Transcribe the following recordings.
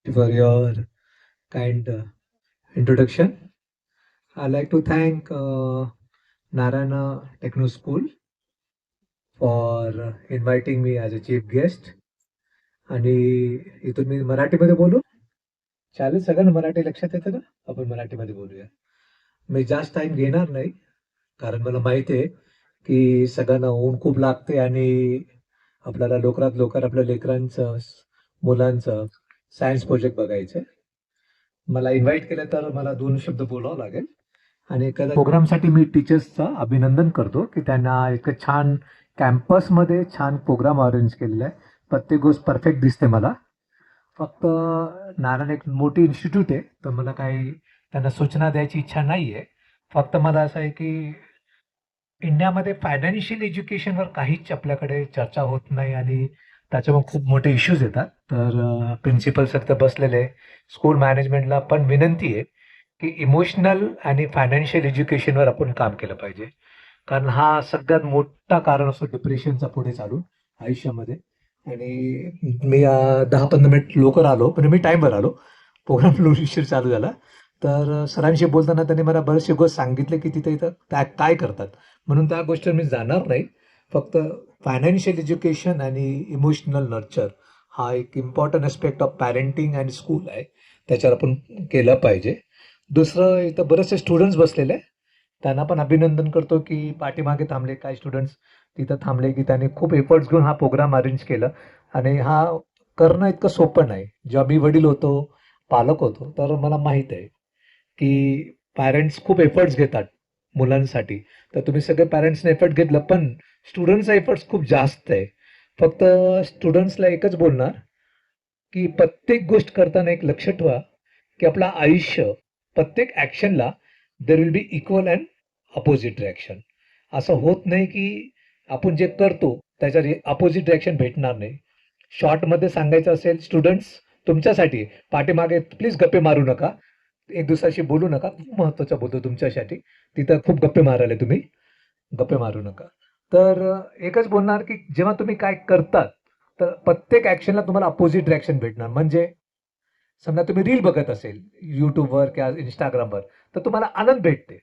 For your kind introduction. I'd like to thank Narayana Techno School for inviting me as a chief guest. आणि इथून मी मराठीमध्ये बोलू. चालेल सगळ्यांना मराठी लक्षात येतं का? आपण मराठीमध्ये बोलूया. मी जास्त टाइम घेणार नाही, कारण मला माहिती आहे की सगळ्यांना ऊन खूप लागते आणि आपल्याला लवकरात लवकर आपल्या लेकरांचं, मुलांचं सायन्स प्रोजेक्ट बघायचं. मला इन्व्हाइट केलं तर मला 2 शब्द बोलावं लागेल. आणि एखाद्या प्रोग्रामसाठी मी टीचर्सचं अभिनंदन करतो की त्यांना इतकं छान कॅम्पसमध्ये छान प्रोग्राम अरेंज केलेला आहे. प्रत्येक गोष्ट परफेक्ट दिसते मला. फक्त नारायण एक मोठी इन्स्टिट्यूट आहे, तर मला काही त्यांना सूचना द्यायची इच्छा नाही आहे. फक्त मला असं आहे की इंडियामध्ये फायनान्शियल एज्युकेशनवर काहीच आपल्याकडे चर्चा होत नाही आणि त्याच्यामुळे खूप मोठे इश्यूज येतात. तर प्रिन्सिपल सर तर बसलेले, स्कूल मॅनेजमेंटला पण विनंती आहे की इमोशनल आणि फायनान्शियल एज्युकेशनवर आपण काम केलं पाहिजे. कारण हा सगळ्यात मोठा कारण असतो डिप्रेशनचा पुढे चालून आयुष्यामध्ये. आणि मी 10-15 मिनिट लवकर आलो, पण मी टाईमवर आलो. प्रोग्राम उशीर चालू झाला. तर सरांशी बोलताना त्यांनी मला बरेचसे गोष्ट सांगितले की तिथे इथं काय करतात. म्हणून त्या गोष्टीवर मी जाणार नाही. फक्त फायनान्शियल एज्युकेशन आणि इमोशनल नर्चर हा एक important aspect of parenting and school आहे. त्याच्यावर आपण केलं पाहिजे. दुसरं, इथं बरेचसे स्टुडंट्स बसलेले आहे. त्यांना पण अभिनंदन करतो की पाठीमागे थांबले. काही स्टुडंट्स तिथं थांबले की त्यांनी खूप एफर्ट्स घेऊन हा प्रोग्राम अरेंज केला. आणि हा करणं इतकं सोपं नाही. जेव्हा मी वडील होतो, पालक होतो, तर मला माहीत आहे की पॅरेंट्स खूप एफर्ट्स घेतात मुलांसाठी. तर तुम्ही सगळे पॅरेंट्सने एफर्ट घेतलं, पण स्टुडंट्सचा एफर्ट्स खूप जास्त आहे. फक्त स्टुडंट्सला एकच बोलणार की प्रत्येक गोष्ट करताना एक लक्ष ठेवा की आपलं आयुष्य प्रत्येक ॲक्शनला there will be equal and opposite reaction. असं होत नाही की आपण जे करतो त्याच्या अपोजिट रिॲक्शन भेटणार नाही. शॉर्टमध्ये सांगायचं असेल, स्टुडंट्स तुमच्यासाठी पाठीमागे प्लीज गप्पे मारू नका. एक दुसऱ्याशी बोलू नका. खूप महत्त्वाचं बोलतो तुमच्यासाठी. तिथं खूप गप्पे मारायला तुम्ही गप्पे मारू नका. तर एकच बोलणार की जेव्हा तुम्ही काय करतात, तर प्रत्येक ॲक्शनला तुम्हाला अपोजिट रिॲक्शन भेटणार. म्हणजे समजा तुम्ही रील बघत असेल YouTubeवर किंवा Instagramवर, तर तुम्हाला आनंद भेटते.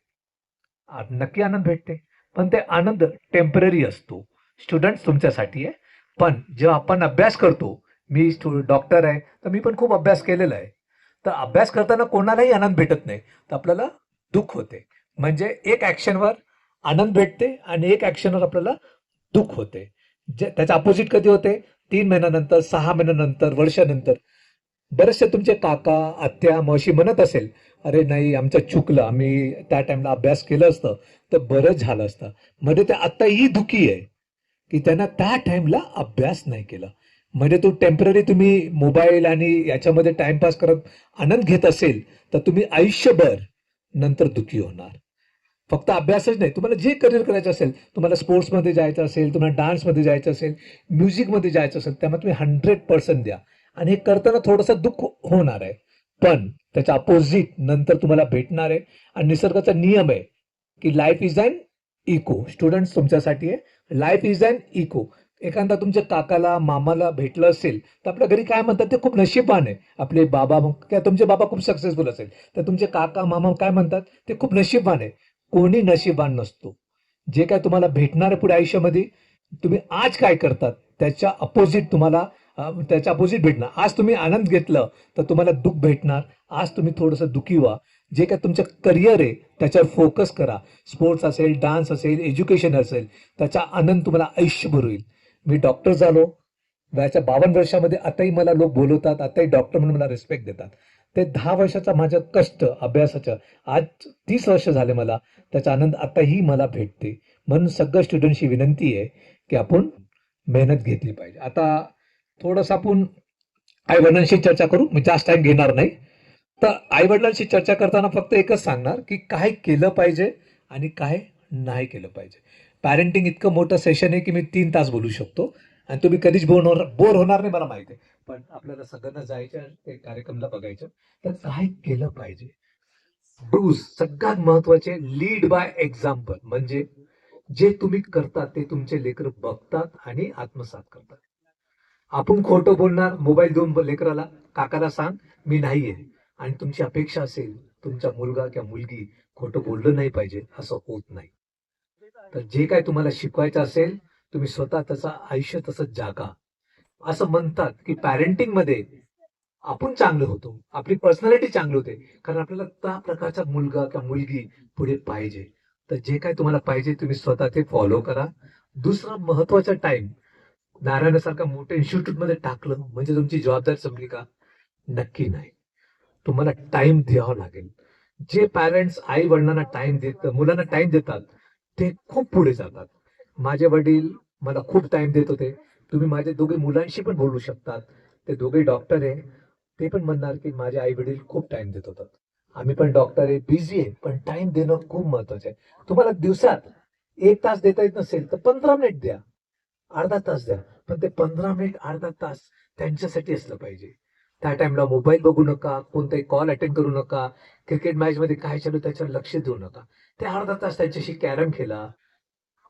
नक्की आनंद भेटते. पण ते आनंद टेम्पररी असतो. स्टुडंट्स तुमच्यासाठी आहे. पण जेव्हा आपण अभ्यास करतो, मी डॉक्टर आहे, तर मी पण खूप अभ्यास केलेला आहे. तर अभ्यास करताना कोणालाही आनंद भेटत नाही. तर आपल्याला दुःख होते. म्हणजे एक ॲक्शनवर आनंद भेटते आणि एक ॲक्शनवर आपल्याला दुःख होते. जे त्याच्या अपोजिट कधी होते? 3 महिन्यानंतर, 6 महिन्यानंतर, वर्षानंतर. बरेचसे तुमचे काका, आत्या, मावशी म्हणत असेल, "अरे नाही, आमचं चुकलं. आम्ही त्या टाईमला अभ्यास केलं असतं, तर बरं झालं असतं." म्हणजे ते आत्ताही दुःखी आहे, की त्यांना त्या टाईमला अभ्यास नाही केला. म्हणजे तो टेम्पररी तुम्ही मोबाईल आणि याच्यामध्ये टाईमपास करत आनंद घेत असेल, तर तुम्ही आयुष्यभर नंतर दुःखी होणार. फक्त अभ्यासच नाही, तुम्हाला जे करिअर करायचं असेल, तुम्हाला स्पोर्ट्समध्ये जायचं असेल, तुम्हाला डान्समध्ये जायचं असेल, म्युझिकमध्ये जायचं असेल, त्यामध्ये तुम्ही 100% द्या. आणि हे करताना थोडंसं दुःख होणार आहे. पण त्याच्या अपोजिट नंतर तुम्हाला भेटणार आहे. आणि निसर्गाचा नियम आहे की life is an echo. Students तुमच्यासाठी आहे. Life is an echo. एखादा तुमच्या काकाला, मामाला भेटलं असेल, तर आपल्या घरी काय म्हणतात, ते खूप नशीबवान आहे. आपले बाबा, किंवा तुमचे बाबा खूप सक्सेसफुल असेल, तर तुमचे काका, मामा काय म्हणतात, ते खूप नशीबवान आहे. कोणी नशीबवान नसतो. जे काय तुम्हाला भेटणार आहे पुढे आयुष्यामध्ये, तुम्ही आज काय करतात त्याच्या अपोजिट तुम्हाला त्याच्या अपोजिट भेटणार. आज तुम्ही आनंद घेतलं, तर तुम्हाला दुःख भेटणार. आज तुम्ही थोडंसं दुःखी व्हा. जे काय तुमचं करिअर आहे त्याच्यावर फोकस करा. स्पोर्ट्स असेल, डान्स असेल, एज्युकेशन असेल, त्याचा आनंद तुम्हाला आयुष्यभर होईल. मी डॉक्टर झालो. वयाच्या 52 वर्षामध्ये आताही मला लोक बोलवतात. आताही डॉक्टर म्हणून मला रिस्पेक्ट देतात. ते 10 वर्षाचा माझं कष्ट अभ्यासाचं आज 30 वर्ष झाले मला. त्याचा आनंद आताही मला भेटते. म्हणून सगळ्या स्टुडंटशी विनंती आहे की आपण मेहनत घेतली पाहिजे. आता थोडंसं आपण आई-वडिलांशी चर्चा करू. मी जास्त टाईम घेणार नाही. तर आई-वडिलांशी चर्चा करताना फक्त एकच सांगणार की काय केलं पाहिजे आणि काय नाही केलं पाहिजे. पॅरेंटिंग इतकं मोठं सेशन आहे की मी 3 तास बोलू शकतो आणि तुम्ही कधीच बोर होणार नाही, मला माहिती आहे. पण आपल्याला सगळ्यांना जायचं, ते कार्यक्रमला बघायचं. तर काय केलं पाहिजे? डूज सगळ्यात महत्वाचे, लीड बाय एक्झाम्पल. म्हणजे जे तुम्ही करता ते तुमचे लेकरं बघतात आणि आत्मसात करतात. आपण खोटं बोलणार, मोबाईल देऊन लेकराला, काकाला सांग मी नाहीये, आणि तुमची अपेक्षा असेल तुमचा मुलगा किंवा मुलगी खोटं बोललं नाही पाहिजे, असं होत नाही. तर जे काय तुम्हाला शिकवायचं असेल, तुम्ही स्वतः तसं आयुष्य तसं जागा. असं म्हणतात की पॅरेंटिंग मध्ये आपण चांगलं होतो, आपली पर्सनॅलिटी चांगली होते, कारण आपल्याला त्या प्रकारचा मुलगा किंवा मुलगी पुढे पाहिजे. तर जे काय तुम्हाला पाहिजे तुम्ही स्वतः ते फॉलो करा. दुसरा महत्वाचा टाइम, नारायणासारखा मोठ्या इन्स्टिट्यूट मध्ये टाकलं म्हणजे तुमची जबाबदारी संपली का? नक्की नाही. तुम्हाला टाइम द्यावा लागेल. जे पॅरेंट्स आई वडिलांना टाइम देत, मुलांना टाइम देतात, ते खूप पुढे जातात. माझे वडील मला खूप टाइम देत होते. तुम्ही माझे दोघे मुलांशी पण बोलू शकतात. ते दोघे डॉक्टर आहे. ते पण म्हणणार की माझे आई वडील खूप टाइम देत होतात. आम्ही पण डॉक्टर आहे, बिझी आहे, पण टाइम देणं खूप महत्वाचं आहे. तुम्हाला दिवसात 1 तास देता येत नसेल तर 15 मिनिट द्या, अर्धा तास द्या, पण ते 15 मिनिट अर्धा तास त्यांच्यासाठी असलं पाहिजे. त्या टाइमला मोबाईल बघू नका, कोणताही कॉल अटेंड करू नका, क्रिकेट मॅच मध्ये काय चालू त्याच्यावर लक्ष देऊ नका. ते अर्धा तास त्यांच्याशी कॅरम खेळा,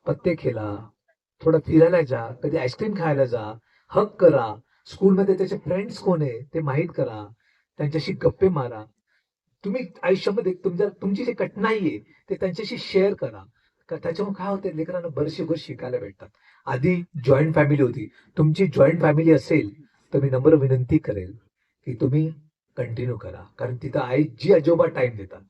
पत्ते खेळा, थोडं फिरायला जा, कधी आईस्क्रीम खायला जा, हग करा. स्कूलमध्ये त्याचे फ्रेंड्स कोण आहे ते माहीत करा, त्यांच्याशी गप्पे मारा. तुम्ही आयुष्यामध्ये तुमची जी कठीणाई आहे ते त्यांच्याशी शेअर करा. त्याच्यामुळे काय होते, लेकरांना बरेचसे गोष्टी शिकायला भेटतात. आधी जॉईंट फॅमिली होती. तुमची जॉईंट फॅमिली असेल तर मी नम्र विनंती करेल की तुम्ही कंटिन्यू करा, कारण तिथं आजी आजोबा टाइम देतात.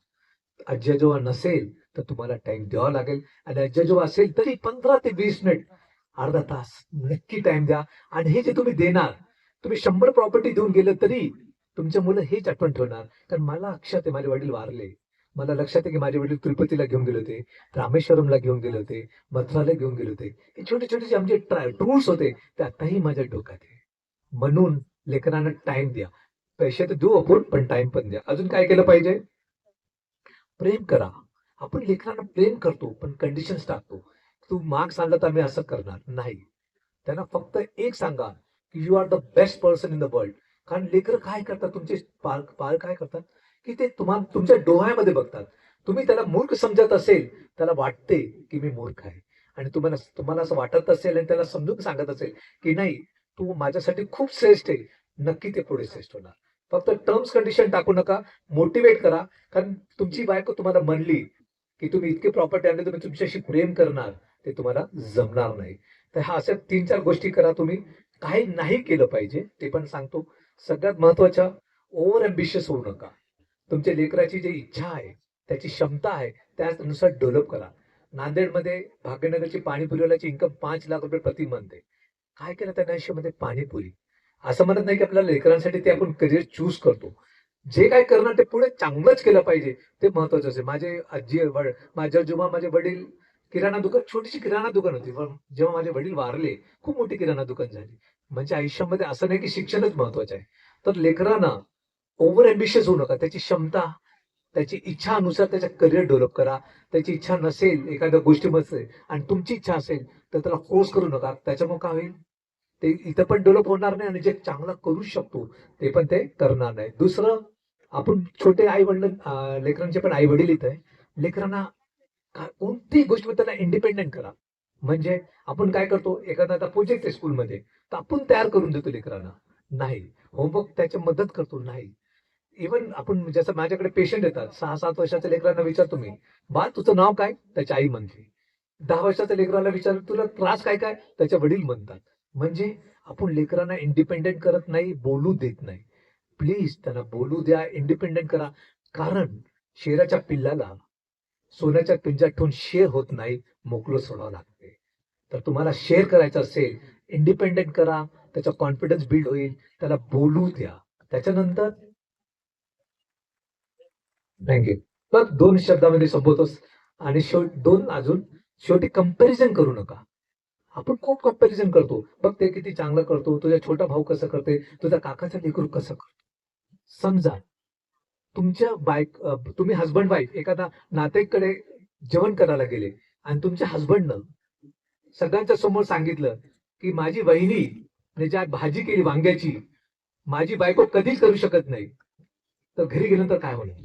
आजी आजोबा नसेल तर तुम्हाला टाइम द्यावा लागेल. आणि आजी आजोबा असेल तरी 15 ते 20 मिनिट, अर्धा तास नक्की टाइम द्या. आणि हे जे तुम्ही देणार, तुम्ही 100 प्रॉपर्टी देऊन गेलं तरी तुमच्या मुलं हेच आठवण ठेवणार. कारण मला लक्षात आहे माझे वडील वारले. मला लक्षात आहे की माझे वडील तिरुपतीला घेऊन गेले होते, रामेश्वरमला घेऊन गेले होते, मथुराला घेऊन गेले होते. हे छोटे छोटे जे आमचे टूर्स होते ते आताही माझ्या डोक्यात आहे. म्हणून लेकरांना टाइम द्या. पैसे तर देऊ आपण, पण टाइम पण द्या. अजून काय केलं पाहिजे? प्रेम करा. आपण लेकरांना प्रेम करतो पण कंडिशन्स टाकतो. तू मार्क्स आणला तर आम्ही असं करणार नाही. त्यांना फक्त एक सांगा की you are the best person in the world. कारण लेकर काय करतात, तुमचे पालक पालक काय करतात की ते तुम्हाला तुमच्या डोळ्यामध्ये बघतात. तुम्ही त्याला मूर्ख समजत असेल, त्याला वाटते की मी मूर्ख आहे, आणि तुम्हाला तुम्हाला असं वाटत असेल आणि त्याला समजून सांगत असेल की नाही, तू माझ्यासाठी खूप श्रेष्ठ आहे, नक्की ते पुढे श्रेष्ठ होणार. फक्त टर्म्स कंडिशन टाकू नका, मोटिवेट करा. कारण तुमची बायको तुम्हाला म्हणली की तुम्ही इतके प्रॉपर्टी आणले, तुम्ही तुमच्याशी प्रेम करणार, ते तुम्हाला जमणार नाही. तर हा अशा 3-4 गोष्टी करा तुम्ही. काही नाही केलं पाहिजे ते पण सांगतो. सगळ्यात महत्वाच्या, ओव्हर अम्बिशियस होऊ नका. तुमच्या लेकराची जी इच्छा आहे, त्याची क्षमता आहे, त्यानुसार डेव्हलप करा. नांदेडमध्ये भाग्यनगरची पाणीपुरीवाल्याची इन्कम 5 लाख रुपये प्रति मंथ आहे. काय केलं त्या आयुष्यामध्ये? पाणीपुरी. असं म्हणत नाही की आपल्या लेकरांसाठी ते आपण करिअर चूज करतो. जे काय करणार ते पुढे चांगलंच केलं पाहिजे, ते महत्वाचं असेल. माझे माझ्या जेव्हा माझे वडील किराणा दुकान, छोटीशी किराणा दुकान होती, पण जेव्हा माझे वडील वारले खूप मोठी किराणा दुकान झाली. म्हणजे आयुष्यामध्ये असं नाही की शिक्षणच महत्वाचं आहे. तर लेकरांना ओव्हर एम्बिशियस होऊ नका. त्याची क्षमता, त्याची इच्छा अनुसार त्याच्या करिअर डेव्हलप करा. त्याची इच्छा नसेल एखाद्या गोष्टीमध्ये आणि तुमची इच्छा असेल तर त्याला फोर्स करू नका. त्याच्यामुळे काय होईल, ते इथं पण डेव्हलप होणार नाही आणि जे चांगलं करू शकतो ते पण ते करणार नाही. दुसरं, आपण छोटे आई वडील, लेकरांचे पण आई वडील इथं आहे. लेकरांना कोणतीही गोष्ट त्याला इंडिपेंडेंट करा. म्हणजे आपण काय करतो, एखादा आता प्रोजेक्ट आहे स्कूलमध्ये, तर आपण तयार करून देतो लेकरांना. नाही. होमवर्क त्याची मदत करतो. नाही. इव्हन आपण जसं माझ्याकडे पेशंट येतात, 6-7 वर्षाच्या लेकरांना विचारतो मी, बाळ तुझं नाव काय? त्याची आई म्हणते. 10 वर्षाच्या लेकराला विचार, तुला त्रास काय काय? त्याचे वडील म्हणतात. म्हणजे आपण लेकरांना इंडिपेंडेंट करत नाही, बोलू देत नाही. प्लीज त्यांना बोलू द्या, इंडिपेंडेंट करा. कारण शेराच्या पिल्लाला सोन्याच्या पिंजऱ्यात ठेवून शेर होत नाही, मोकळं सोडावं लागते. तर तुम्हाला शेअर करायचं असेल, इंडिपेंडेंट करा, त्याचा कॉन्फिडन्स बिल्ड होईल, त्याला बोलू द्या. त्याच्यानंतर थँक्यू. बघ 2 शब्दामध्ये संपवतोस. आणि दोन अजून, शेवटी कंपॅरिझन करू नका. आपण खूप कंपॅरिझन करतो. बघ ते किती चांगलं करतो, तुझा छोटा भाऊ कसं करते, तुझा काकाचा लेकरू कसं करतो. समजा तुमच्या तुम्ही हसबंड वाईफ एखादा नातेकडे जेवण करायला गेले आणि तुमच्या हसबंडनं सगळ्यांच्या समोर सांगितलं की माझी वहिनी ज्या भाजी केली वांग्याची, माझी बायको कधीच करू शकत नाही. तर घरी गेल्यानंतर काय होणार?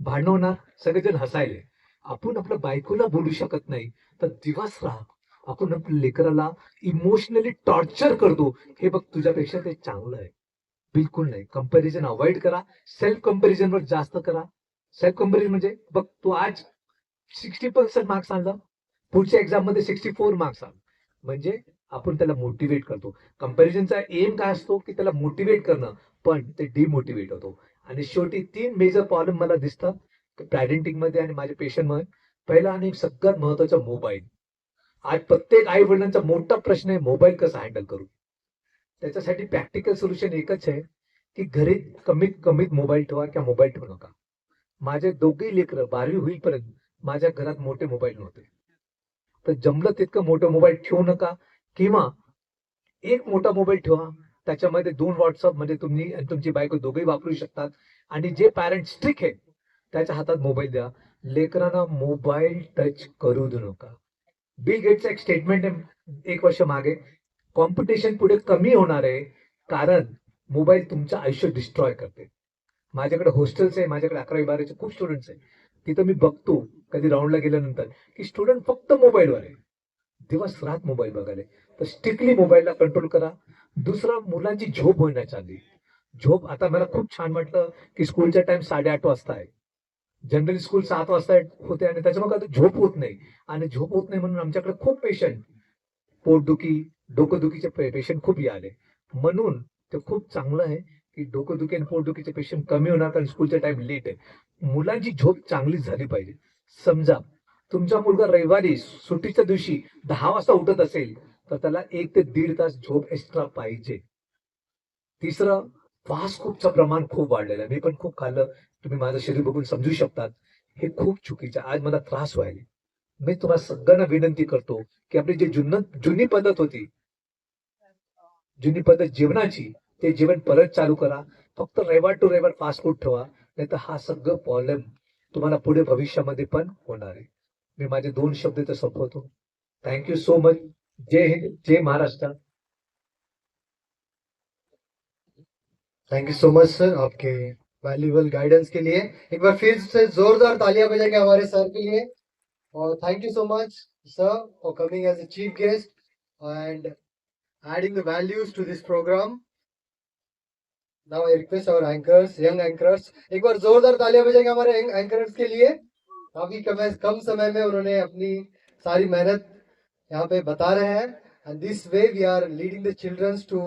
भांडण होणार, सगळेजण हसायले. आपण आपल्या बायकोला बोलू शकत नाही तर दिवस राहा. आपण आपल्या लेकराला इमोशनली टॉर्चर करतो, हे बघ तुझ्यापेक्षा ते चांगलं आहे. बिलकुल नाही. कंपॅरिझन अवॉइड करा. सेल्फ कंपॅरिझन वर जास्त करा. सेल्फ कंपॅरिझन म्हणजे बघ तू आज 60% मार्क्स आणला, पुढच्या एक्झाम मध्ये 64 मार्क्स आण. म्हणजे आपण त्याला मोटिवेट करतो. कंपॅरिझनचा एम काय असतो की त्याला मोटिवेट करणं, पण ते डिमोटिवेट होतो. आणि शेवटी 3 मेजर प्रॉब्लेम मला दिसतात पॅरेंटिंग मध्ये आणि माझ्या पेशंट मध्ये. पहिला आणि सगळ्यात महत्वाचा मोबाईल. आज प्रत्येक आई वडिलांचा मोठा प्रश्न आहे मोबाईल कसा हँडल करू. त्याच्यासाठी प्रॅक्टिकल सोल्युशन एकच आहे की घरी कमीत कमीत मोबाईल ठेवा किंवा मोबाईल ठेवू नका. माझे दोघेही लेकरं 12वी होईपर्यंत माझ्या घरात मोठे मोबाईल नव्हते. तर जमलं तितकं मोठं मोबाईल ठेवू नका, किंवा एक मोठा मोबाईल ठेवा. त्याच्यामध्ये 2 व्हॉट्सअप म्हणजे तुम्ही आणि तुमची बायको दोघेही वापरू शकतात. आणि जे पॅरेंट स्ट्रिक्ट आहे त्याच्या हातात मोबाईल द्या. लेकरांना मोबाईल टच करू देऊ नका. बिल गेटचं एक स्टेटमेंट आहे 1 वर्ष मागे, कॉम्पिटिशन पुढे कमी होणार आहे, कारण मोबाईल तुमचं आयुष्य डिस्ट्रॉय करते. माझ्याकडे हॉस्टेल्स आहे, माझ्याकडे 11वी-12वीचे खूप स्टुडंट्स आहे. तिथं मी बघतो कधी राऊंडला गेल्यानंतर की स्टुडंट फक्त मोबाईलवर आहे, दिवस रात मोबाईल बघायला. तर स्ट्रिक्टली मोबाईलला कंट्रोल करा. दुसरं, मुलांची झोप होण्याच्या आधी. झोप आता मला खूप छान वाटलं की स्कूलचा टाइम 8:30 वाजता आहे. जनरली स्कूल 7 वाजता होते आणि त्याच्यामुळे आता झोप होत नाही. आणि झोप होत नाही म्हणून आमच्याकडे खूप पेशंट पोटदुखी, डोकंदुखीचे पेशंट खूप आले. म्हणून ते खूप चांगलं आहे की डोकंदुखी आणि पोटदुखीचे पेशंट कमी होणार, कारण स्कूलचा टाइम लेट आहे. मुलांची झोप चांगली झाली पाहिजे. समजा तुमचा मुलगा रविवारी सुट्टीच्या दिवशी 10 वाजता उठत असेल, तर त्याला 1 ते 1.5 तास झोप एक्स्ट्रा पाहिजे. तिसरं, फास्ट फूडचं प्रमाण खूप वाढलेलं आहे. मी पण खूप खाल्लं. तुम्ही माझं शरीर बघून समजू शकतात. हे खूप चुकीचं आहे. आज मला त्रास व्हायला. मी तुम्हाला सगळ्यांना विनंती करतो की आपली जी जुनी पद्धत होती, जुनी पद्धत जेवणाची, ते जेवण परत चालू करा. फक्त रविवार टू रविवार फास्ट फूड ठेवा. नाहीतर हा सगळं प्रॉब्लेम तुम्हाला पुढे भविष्यामध्ये पण होणार आहे. मी माझे 2 शब्द इथे संपवतो. Thank you so much. जय हिंद, जय Maharashtra. Thank you so much sir आपके वैल्यूबल गाइडेंस के लिए। एक बार फिर से जोरदार तालियां बजाएंगे हमारे सर के लिए। और thank you so much sir for coming as a chief guest and adding the values to this program. Now I request our anchors, young anchors, एक बार जोरदार तालियां बजाएंगे हमारे young anchors के लिए। काफी कम समय में उन्होंने अपनी सारी मेहनत यहाँ पे बता रहे हैं। And this way we are leading the children to